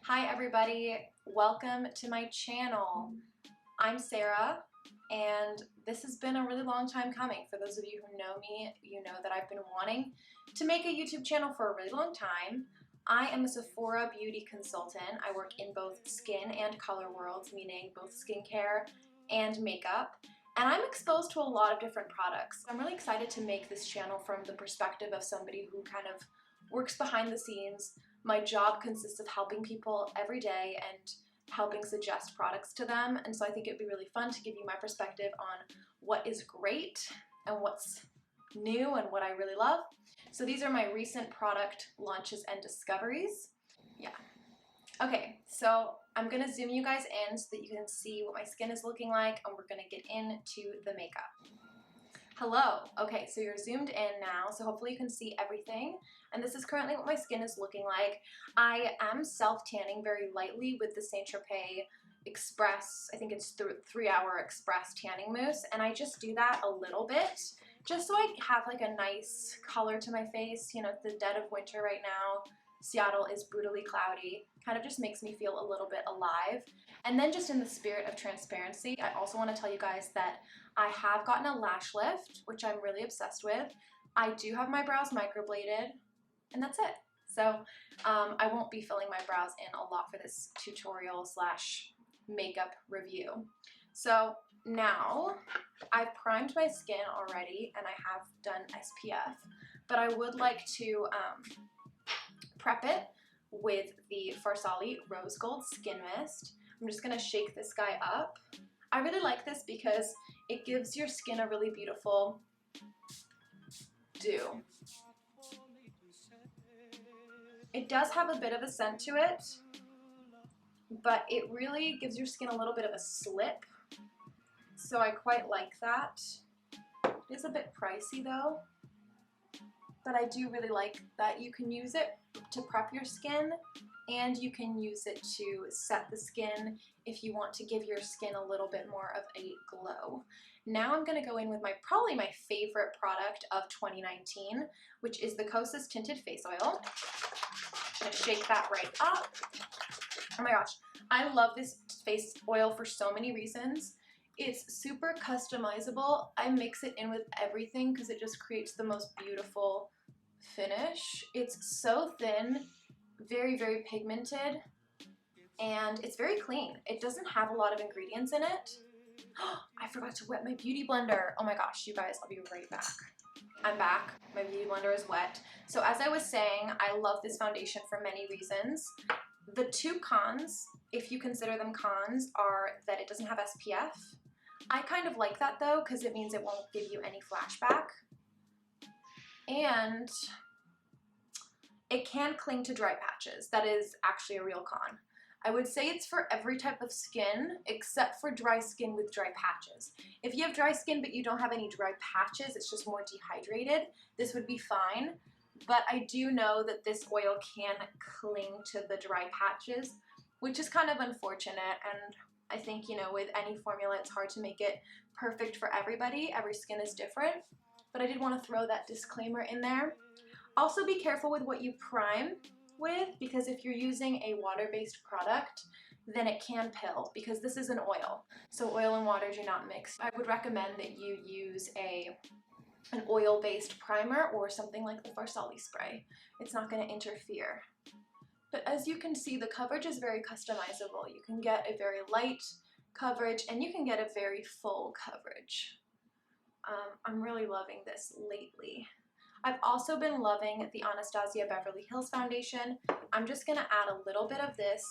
Hi everybody, welcome to my channel. I'm Sarah and this has been a really long time coming. For those of you who know me, you know that I've been wanting to make a YouTube channel for a really long time. I am a Sephora beauty consultant. I work in both skin and color worlds, meaning both skincare and makeup. And I'm exposed to a lot of different products. I'm really excited to make this channel from the perspective of somebody who kind of works behind the scenes. My job consists of helping people every day and helping suggest products to them, and so I think it'd be really fun to give you my perspective on what is great and what's new and what I really love. So these are my recent product launches and discoveries. Yeah. Okay, so I'm gonna zoom you guys in so that you can see what my skin is looking like, and we're gonna get into the makeup. Hello. Okay, so you're zoomed in now, so hopefully you can see everything. And this is currently what my skin is looking like. I am self-tanning very lightly with the Saint Tropez Express, I think it's 3-hour Express tanning mousse, and I just do that a little bit, just so I have like a nice color to my face. You know, it's the dead of winter right now. Seattle is brutally cloudy. Kind of just makes me feel a little bit alive. And then just in the spirit of transparency, I also want to tell you guys that I have gotten a lash lift, which I'm really obsessed with. I do have my brows microbladed, and that's it. So I won't be filling my brows in a lot for this tutorial slash makeup review. So now I've primed my skin already and I have done SPF, but I would like to prep it with the Farsali Rose Gold Skin Mist. I'm just going to shake this guy up. I really like this because it gives your skin a really beautiful dew. It does have a bit of a scent to it, but it really gives your skin a little bit of a slip, so I quite like that. It is a bit pricey though, but I do really like that you can use it to prep your skin and you can use it to set the skin if you want to give your skin a little bit more of a glow. Now I'm going to go in with probably my favorite product of 2019, which is the Kosas Tinted Face Oil. I'm going to shake that right up. Oh my gosh, I love this face oil for so many reasons. It's super customizable. I mix it in with everything because it just creates the most beautiful finish. It's so thin, very, very pigmented, and it's very clean. It doesn't have a lot of ingredients in it. I forgot to wet my beauty blender. Oh my gosh, you guys, I'll be right back. I'm back. My beauty blender is wet. So as I was saying, I love this foundation for many reasons. The two cons, if you consider them cons, are that it doesn't have SPF. I kind of like that though, because it means it won't give you any flashback. And it can cling to dry patches. That is actually a real con. I would say it's for every type of skin except for dry skin with dry patches. If you have dry skin but you don't have any dry patches, it's just more dehydrated, this would be fine. But I do know that this oil can cling to the dry patches, which is kind of unfortunate. And I think, you know, with any formula, it's hard to make it perfect for everybody. Every skin is different. But I did want to throw that disclaimer in there. Also be careful with what you prime with, because if you're using a water-based product, then it can pill, because this is an oil. So oil and water do not mix. I would recommend that you use an oil-based primer or something like the Farsali spray. It's not going to interfere. But as you can see, the coverage is very customizable. You can get a very light coverage and you can get a very full coverage. I'm really loving this lately. I've also been loving the Anastasia Beverly Hills foundation. I'm just going to add a little bit of this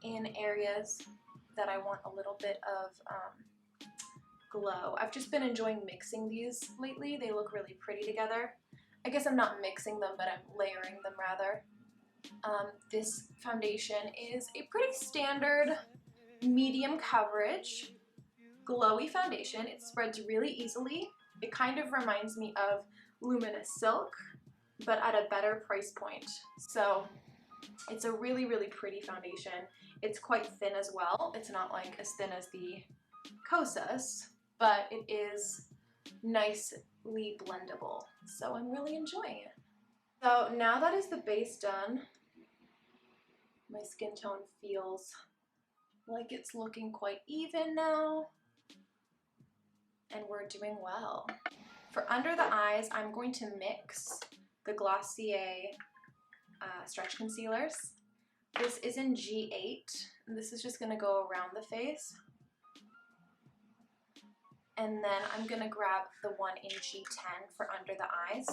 in areas that I want a little bit of glow. I've just been enjoying mixing these lately. They look really pretty together. I guess I'm not mixing them, but I'm layering them rather. This foundation is a pretty standard medium coverage glowy foundation. It spreads really easily. It kind of reminds me of Luminous Silk, but at a better price point. So it's a really, really pretty foundation. It's quite thin as well. It's not like as thin as the Kosas, but it is nicely blendable. So I'm really enjoying it. So now that is the base done, My skin tone feels like it's looking quite even now, and we're doing well. For under the eyes, I'm going to mix the Glossier stretch concealers. This is in G8, and this is just going to go around the face. And then I'm going to grab the one in G10 for under the eyes.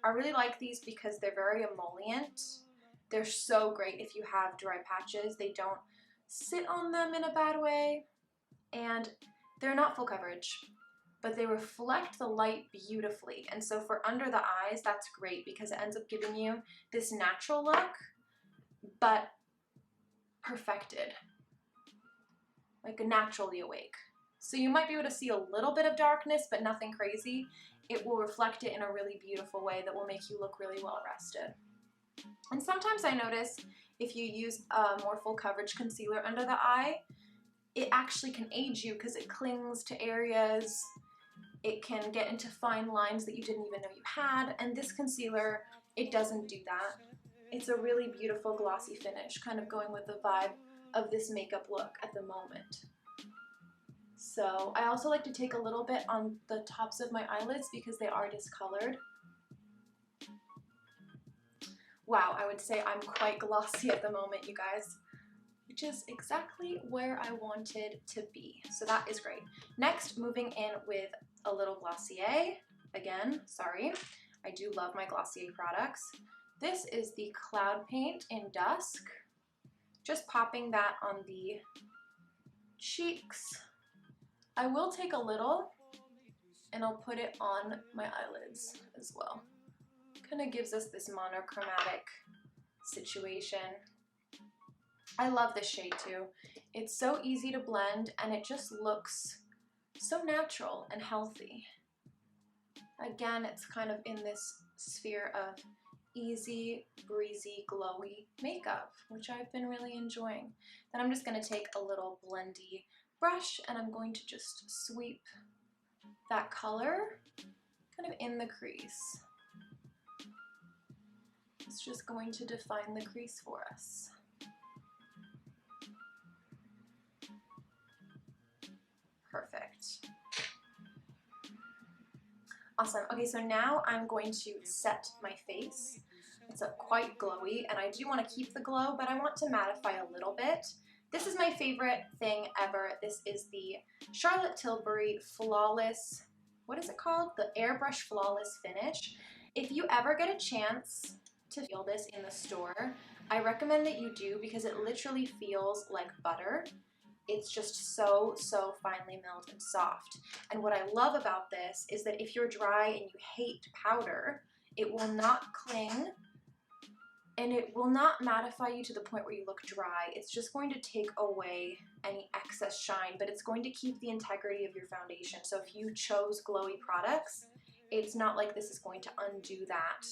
I really like these because they're very emollient. They're so great if you have dry patches. They don't sit on them in a bad way, and they're not full coverage, but they reflect the light beautifully. And so for under the eyes, that's great because it ends up giving you this natural look, but perfected, like naturally awake. So you might be able to see a little bit of darkness, but nothing crazy. It will reflect it in a really beautiful way that will make you look really well rested. And sometimes I notice if you use a more full coverage concealer under the eye, it actually can age you because it clings to areas. It can get into fine lines that you didn't even know you had. And this concealer, it doesn't do that. It's a really beautiful glossy finish, kind of going with the vibe of this makeup look at the moment. So I also like to take a little bit on the tops of my eyelids because they are discolored. Wow, I would say I'm quite glossy at the moment, you guys, which is exactly where I wanted to be. So that is great. Next, moving in with a little Glossier. Again, sorry, I do love my Glossier products. This is the Cloud Paint in Dusk. Just popping that on the cheeks. I will take a little and I'll put it on my eyelids as well. Kind of gives us this monochromatic situation. I love this shade too. It's so easy to blend and it just looks so natural and healthy. Again, it's kind of in this sphere of easy, breezy, glowy makeup, which I've been really enjoying. Then I'm just going to take a little blendy brush and I'm going to just sweep that color kind of in the crease. It's just going to define the crease for us. Perfect. Awesome. Okay, so now I'm going to set my face. It's quite glowy, and I do want to keep the glow, but I want to mattify a little bit. This is my favorite thing ever. This is the Charlotte Tilbury Flawless, what is it called? The Airbrush Flawless Finish. If you ever get a chance to feel this in the store, I recommend that you do because it literally feels like butter. It's just so finely milled and soft. And what I love about this is that if you're dry and you hate powder, it will not cling and it will not mattify you to the point where you look dry. It's just going to take away any excess shine, but it's going to keep the integrity of your foundation. So if you chose glowy products, it's not like this is going to undo that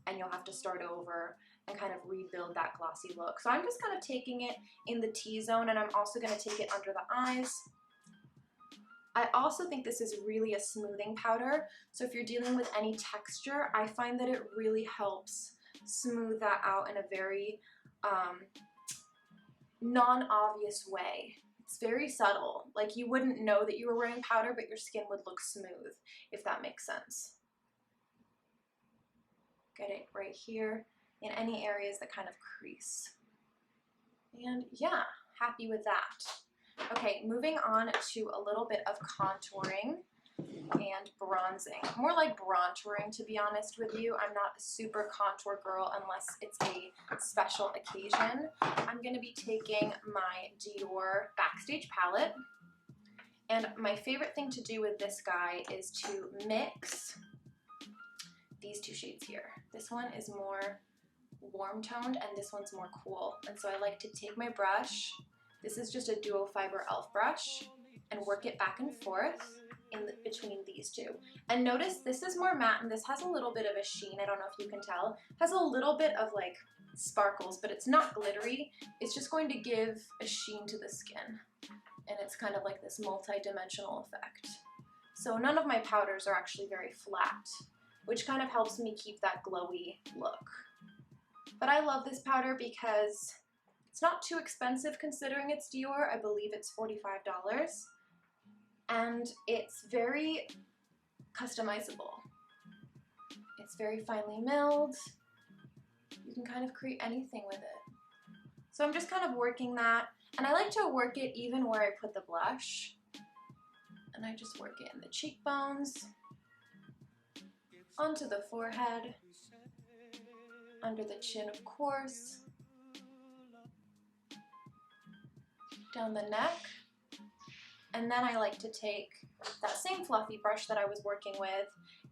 and you'll have to start over and kind of rebuild that glossy look. So I'm just kind of taking it in the T-zone, and I'm also going to take it under the eyes. I also think this is really a smoothing powder, so if you're dealing with any texture, I find that it really helps smooth that out in a very non-obvious way. It's very subtle, like you wouldn't know that you were wearing powder, but your skin would look smooth, if that makes sense. Get it right here in any areas that kind of crease. And yeah, happy with that. Okay, moving on to a little bit of contouring and bronzing. More like bronzing, to be honest with you. I'm not a super contour girl unless it's a special occasion. I'm going to be taking my Dior Backstage palette. And my favorite thing to do with this guy is to mix these two shades here. This one is more warm toned and this one's more cool. And so I like to take my brush, this is just a duo fiber elf brush, and work it back and forth between these two. And notice this is more matte and this has a little bit of a sheen. I don't know if you can tell. It has a little bit of like sparkles, but it's not glittery. It's just going to give a sheen to the skin. And it's kind of like this multi-dimensional effect. So none of my powders are actually very flat, which kind of helps me keep that glowy look. But I love this powder because It's not too expensive considering it's Dior. I believe it's $45. And it's very customizable. It's very finely milled. You can kind of create anything with it. So I'm just kind of working that. And I like to work it even where I put the blush. And I just work it in the cheekbones, onto the forehead, under the chin, of course, down the neck. And then I like to take that same fluffy brush that I was working with,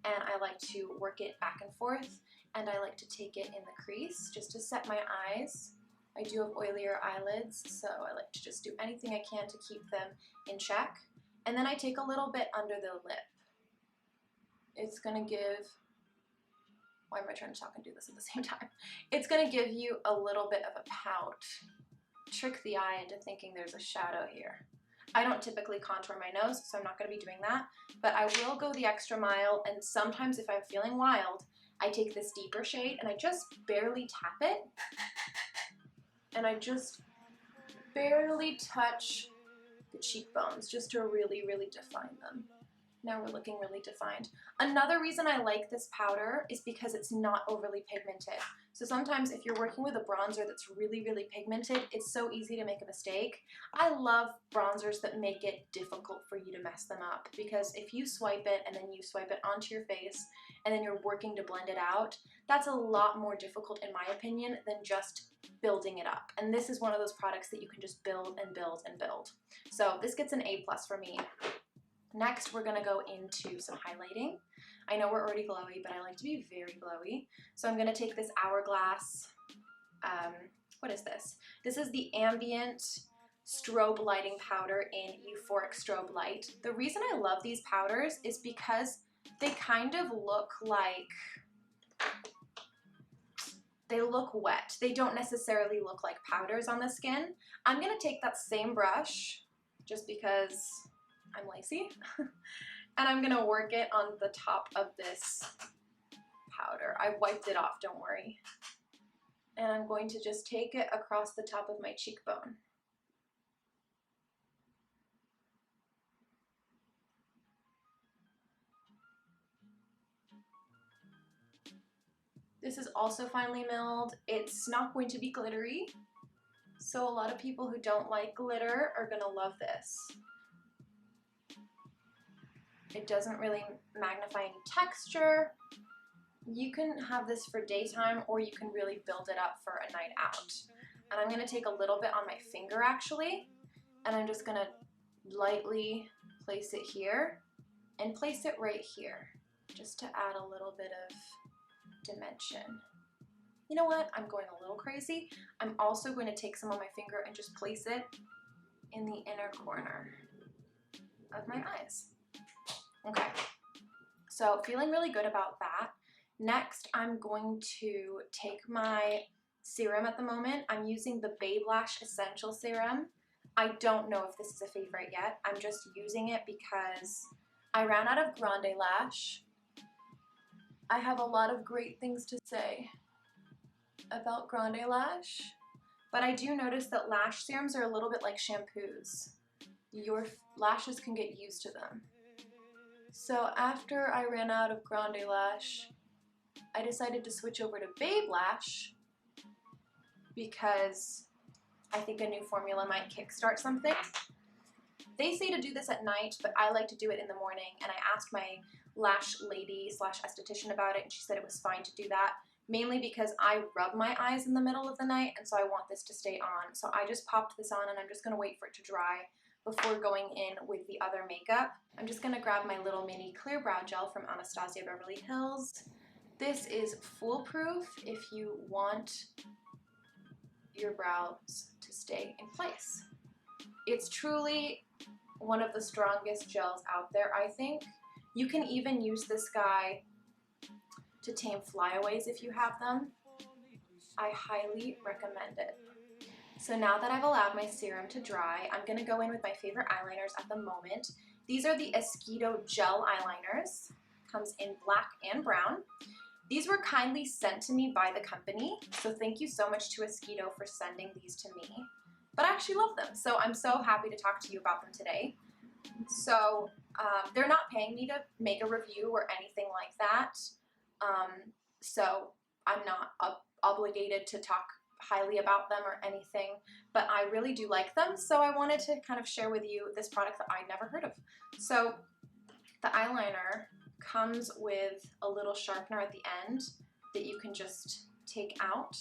and I like to work it back and forth, and I like to take it in the crease just to set my eyes. I do have oilier eyelids, so I like to just do anything I can to keep them in check. And then I take a little bit under the lip. It's gonna give, why am I trying to talk and do this at the same time? It's gonna give you a little bit of a pout. Trick the eye into thinking there's a shadow here. I don't typically contour my nose, so I'm not gonna be doing that, but I will go the extra mile, and sometimes if I'm feeling wild, I take this deeper shade and I just barely tap it, and I just barely touch the cheekbones just to really, really define them. Now we're looking really defined. Another reason I like this powder is because it's not overly pigmented. So sometimes if you're working with a bronzer that's really, really pigmented, it's so easy to make a mistake. I love bronzers that make it difficult for you to mess them up, because if you swipe it and then you swipe it onto your face and then you're working to blend it out, that's a lot more difficult in my opinion than just building it up. And this is one of those products that you can just build and build and build. So this gets an A+ for me. Next, we're gonna go into some highlighting. I know we're already glowy, but I like to be very glowy. So I'm gonna take this Hourglass, what is this? This is the Ambient Strobe Lighting Powder in Euphoric Strobe Light. The reason I love these powders is because they kind of look like, they look wet. They don't necessarily look like powders on the skin. I'm gonna take that same brush, just because I'm lazy, and I'm gonna work it on the top of this powder. I wiped it off, don't worry. And I'm going to just take it across the top of my cheekbone. This is also finely milled. It's not going to be glittery, so a lot of people who don't like glitter are gonna love this. It doesn't really magnify any texture. You can have this for daytime, or you can really build it up for a night out. And I'm gonna take a little bit on my finger actually, and I'm just gonna lightly place it here and place it right here, just to add a little bit of dimension. You know what? I'm going a little crazy. I'm also going to take some on my finger and just place it in the inner corner of my eyes. Okay, so feeling really good about that. Next, I'm going to take my serum at the moment. I'm using the Babe Lash Essential Serum. I don't know if this is a favorite yet. I'm just using it because I ran out of Grande Lash. I have a lot of great things to say about Grande Lash, but I do notice that lash serums are a little bit like shampoos. Your lashes can get used to them. So after I ran out of Grande Lash, I decided to switch over to Babe Lash because I think a new formula might kickstart something. They say to do this at night, but I like to do it in the morning, and I asked my lash lady slash esthetician about it, and she said it was fine to do that, mainly because I rub my eyes in the middle of the night, and so I want this to stay on. So I just popped this on, and I'm just going to wait for it to dry before going in with the other makeup. I'm just going to grab my little mini clear brow gel from Anastasia Beverly Hills. This is foolproof if you want your brows to stay in place. It's truly one of the strongest gels out there, I think. You can even use this guy to tame flyaways if you have them. I highly recommend it. So now that I've allowed my serum to dry, I'm going to go in with my favorite eyeliners at the moment. These are the Esqido gel eyeliners. Comes in black and brown. These were kindly sent to me by the company, so thank you so much to Esqido for sending these to me. But I actually love them, so I'm so happy to talk to you about them today. So they're not paying me to make a review or anything like that, so I'm not obligated to talk highly about them or anything, but I really do like them, so I wanted to kind of share with you this product that I'd never heard of. So the eyeliner comes with a little sharpener at the end that you can just take out,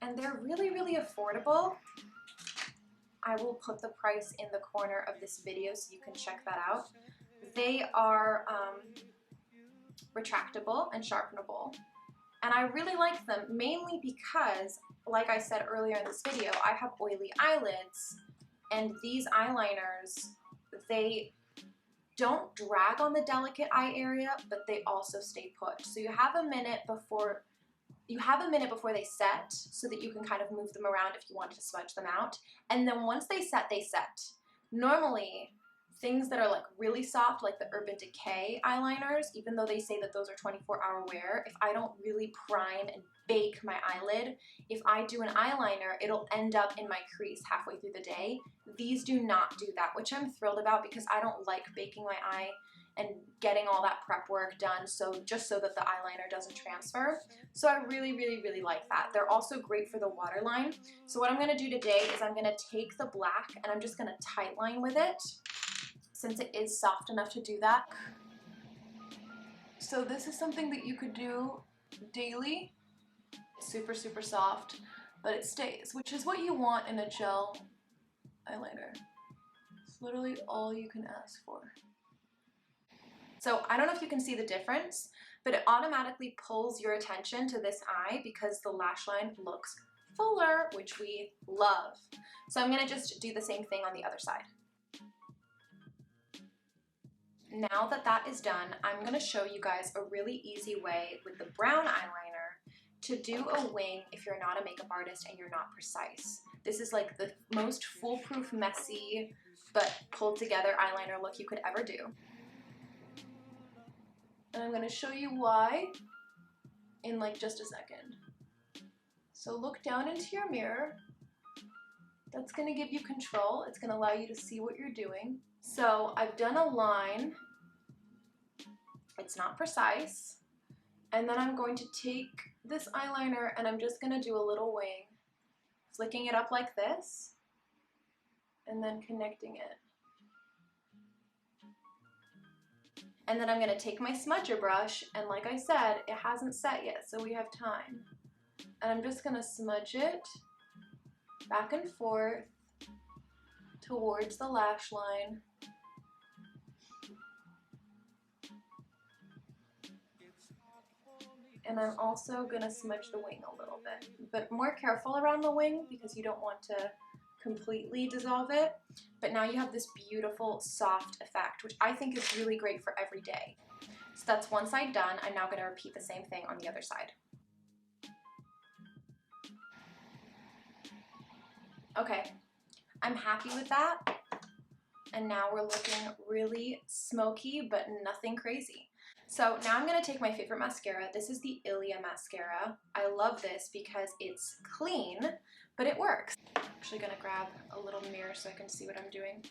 and they're really, really affordable. I will put the price in the corner of this video so you can check that out. They are retractable and sharpenable, and I really like them mainly because, like I said earlier in this video, I have oily eyelids, and these eyeliners, they don't drag on the delicate eye area, but they also stay put. So you have a minute before they set, so that you can kind of move them around if you want to smudge them out. And then once they set, they set. Normally, things that are like really soft, like the Urban Decay eyeliners, even though they say that those are 24-hour wear, if I don't really prime and bake my eyelid, if I do an eyeliner, it'll end up in my crease halfway through the day. These do not do that, which I'm thrilled about because I don't like baking my eye and getting all that prep work done, so just so that the eyeliner doesn't transfer. So I really, really, really like that. They're also great for the waterline. So what I'm going to do today is I'm going to take the black and I'm just going to tightline with it, since it is soft enough to do that. So this is something that you could do daily. Super, super soft, but it stays, which is what you want in a gel eyeliner. It's literally all you can ask for. So I don't know if you can see the difference, but it automatically pulls your attention to this eye because the lash line looks fuller, which we love. So I'm going to just do the same thing on the other side. Now that that is done, I'm going to show you guys a really easy way with the brown eyeliner to do a wing if you're not a makeup artist and you're not precise. This is like the most foolproof, messy, but pulled together eyeliner look you could ever do. And I'm going to show you why in like just a second. So look down into your mirror. That's going to give you control. It's going to allow you to see what you're doing. So I've done a line. It's not precise. And then I'm going to take this eyeliner and I'm just going to do a little wing, flicking it up like this, and then connecting it. And then I'm going to take my smudger brush, and like I said, it hasn't set yet, so we have time. And I'm just going to smudge it back and forth towards the lash line. And I'm also going to smudge the wing a little bit, but more careful around the wing because you don't want to completely dissolve it. But now you have this beautiful soft effect, which I think is really great for every day. So that's one side done. I'm now going to repeat the same thing on the other side. Okay, I'm happy with that. And now we're looking really smoky, but nothing crazy. So now I'm going to take my favorite mascara. This is the Ilia mascara. I love this because it's clean, but it works. I'm actually going to grab a little mirror so I can see what I'm doing.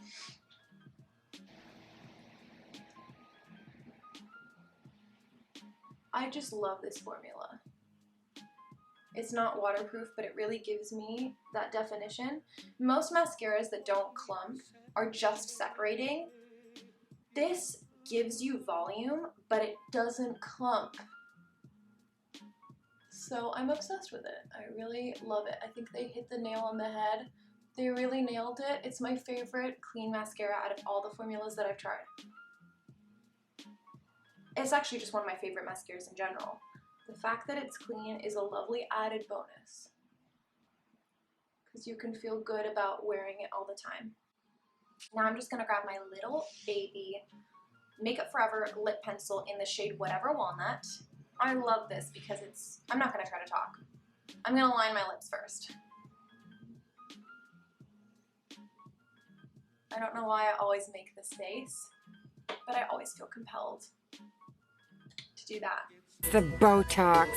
I just love this formula. It's not waterproof, but it really gives me that definition. Most mascaras that don't clump are just separating. This gives you volume, but it doesn't clump. So I'm obsessed with it. I really love it. I think they hit the nail on the head. They really nailed it. It's my favorite clean mascara out of all the formulas that I've tried. It's actually just one of my favorite mascaras in general. The fact that it's clean is a lovely added bonus because you can feel good about wearing it all the time. Now I'm just going to grab my little baby Makeup Forever lip pencil in the shade Whatever Walnut. I love this because it's, I'm not going to try to talk. I'm going to line my lips first. I don't know why I always make this face, but I always feel compelled to do that. The Botox.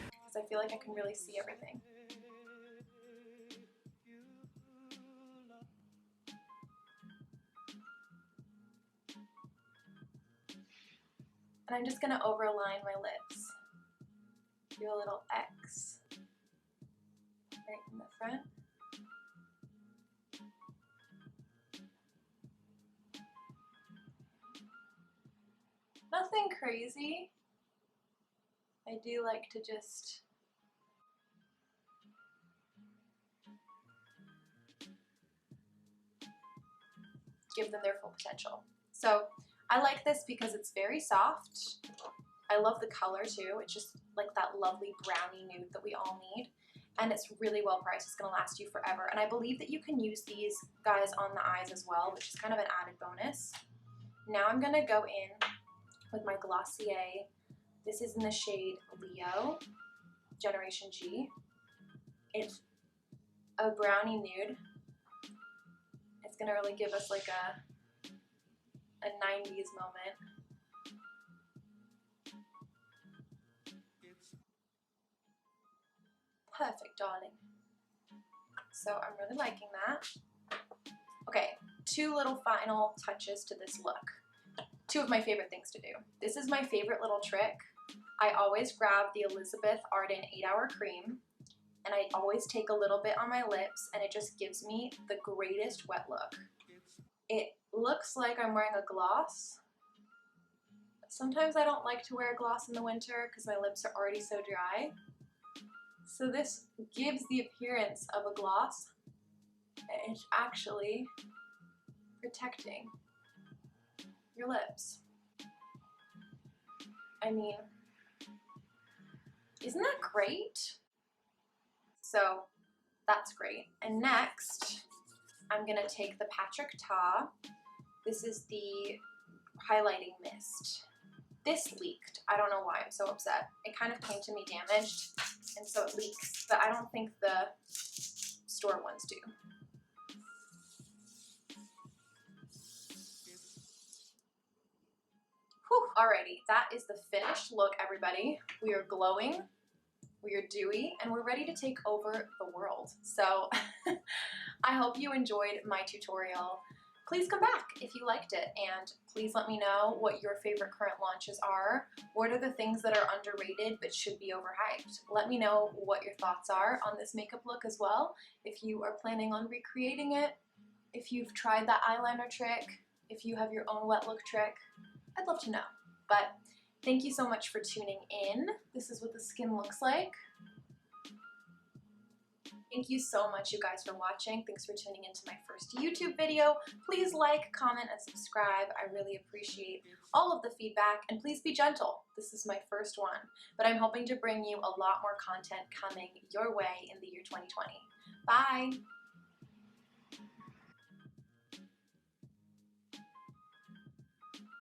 Because I feel like I can really see everything. And I'm just going to overline my lips. Do a little X right in the front. Nothing crazy. I do like to just give them their full potential. So I like this because it's very soft. I love the color too. It's just like that lovely brownie nude that we all need. And it's really well priced. It's going to last you forever. And I believe that you can use these guys on the eyes as well, which is kind of an added bonus. Now I'm going to go in with my Glossier. This is in the shade Leo, Generation G. It's a brownie nude. It's going to really give us like a 90s moment. Perfect, darling. So I'm really liking that. Okay, two little final touches to this look. Two of my favorite things to do. This is my favorite little trick. I always grab the Elizabeth Arden 8-Hour Cream, and I always take a little bit on my lips, and it just gives me the greatest wet look. It looks like I'm wearing a gloss. Sometimes I don't like to wear a gloss in the winter because my lips are already so dry. So this gives the appearance of a gloss, and it's actually protecting your lips. I mean, isn't that great? So that's great. And next, I'm gonna take the Patrick Ta. This is the highlighting mist. This leaked. I don't know why I'm so upset. It kind of came to me damaged, and so it leaks, but I don't think the store ones do. Whew, alrighty, that is the finished look, everybody. We are glowing, we are dewy, and we're ready to take over the world. So I hope you enjoyed my tutorial. Please come back if you liked it, and please let me know what your favorite current launches are. What are the things that are underrated but should be overhyped? Let me know what your thoughts are on this makeup look as well. If you are planning on recreating it, if you've tried that eyeliner trick, if you have your own wet look trick, I'd love to know. But thank you so much for tuning in. This is what the skin looks like. Thank you so much, you guys, for watching. Thanks for tuning into my first YouTube video. Please like, comment, and subscribe. I really appreciate all of the feedback, and please be gentle. This is my first one, but I'm hoping to bring you a lot more content coming your way in the year 2020. Bye!